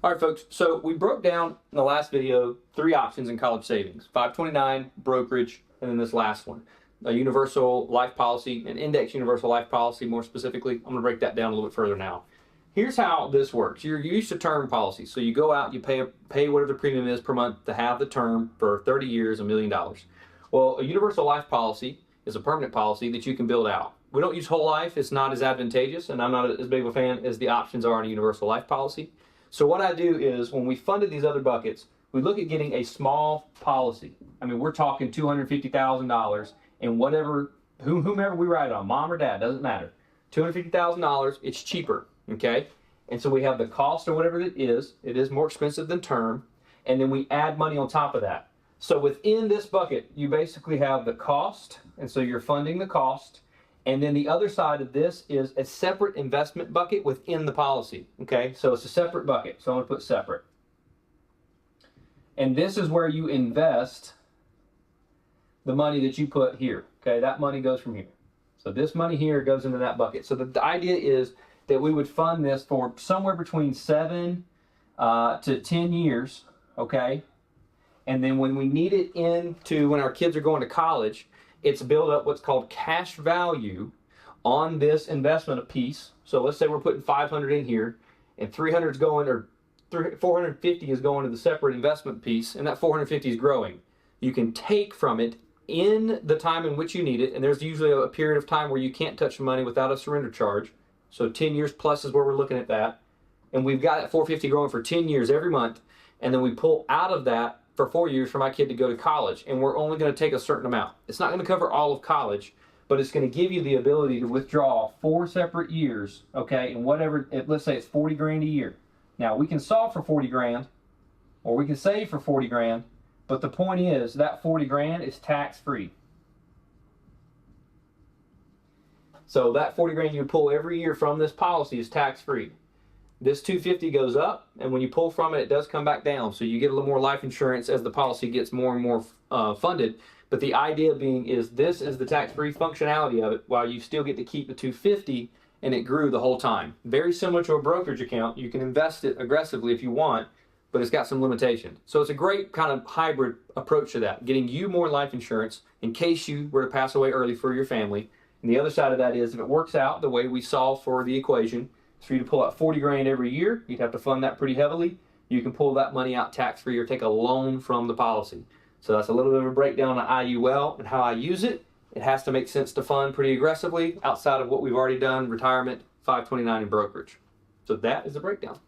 All right, folks, so we broke down in the last video 3 options in college savings: 529, brokerage, and then this last one, a universal life policy, an index universal life policy more specifically. I'm going to break that down a little bit further now. Here's how this works. You're used to term policies. So you go out, you pay whatever the premium is per month to have the term for 30 years, $1 million. Well, a universal life policy is a permanent policy that you can build out. We don't use whole life. It's not as advantageous, and I'm not as big of a fan as the options are in a universal life policy. So what I do is when we funded these other buckets, we look at getting a small policy. I mean, we're talking $250,000, and whomever we write it on, mom or dad, doesn't matter. $250,000, it's cheaper, okay? And so we have the cost or whatever it is more expensive than term, and then we add money on top of that. So within this bucket, you basically have the cost, and so you're funding the cost, and then the other side of this is a separate investment bucket within the policy, okay? So it's a separate bucket, so I'm gonna put separate. And this is where you invest the money that you put here, okay? That money goes from here. So this money here goes into that bucket. So the idea is that we would fund this for somewhere between 7 to 10 years, okay? And then when we need it when our kids are going to college, it's built up what's called cash value on this investment piece. So let's say we're putting 500 in here, and 300 is going, or 450 is going to the separate investment piece, and that 450 is growing. You can take from it in the time in which you need it, and there's usually a period of time where you can't touch the money without a surrender charge. So 10 years plus is where we're looking at that. And we've got that 450 growing for 10 years every month, and then we pull out of that for 4 years for my kid to go to college, and we're only going to take a certain amount. It's not going to cover all of college, but it's going to give you the ability to withdraw 4 separate years, okay, and whatever, let's say it's 40 grand a year. Now, we can solve for 40 grand, or we can save for 40 grand, but the point is that 40 grand is tax-free. So that 40 grand you pull every year from this policy is tax-free. This 250 goes up, and when you pull from it, it does come back down. So you get a little more life insurance as the policy gets more and more funded. But the idea being is this is the tax-free functionality of it, while you still get to keep the 250, and it grew the whole time. Very similar to a brokerage account. You can invest it aggressively if you want, but it's got some limitations. So it's a great kind of hybrid approach to that, getting you more life insurance in case you were to pass away early for your family. And the other side of that is if it works out the way we solve for the equation, for you to pull out 40 grand every year, you'd have to fund that pretty heavily. You can pull that money out tax-free or take a loan from the policy. So that's a little bit of a breakdown on IUL and how I use it. It has to make sense to fund pretty aggressively outside of what we've already done, retirement, 529, and brokerage. So that is the breakdown.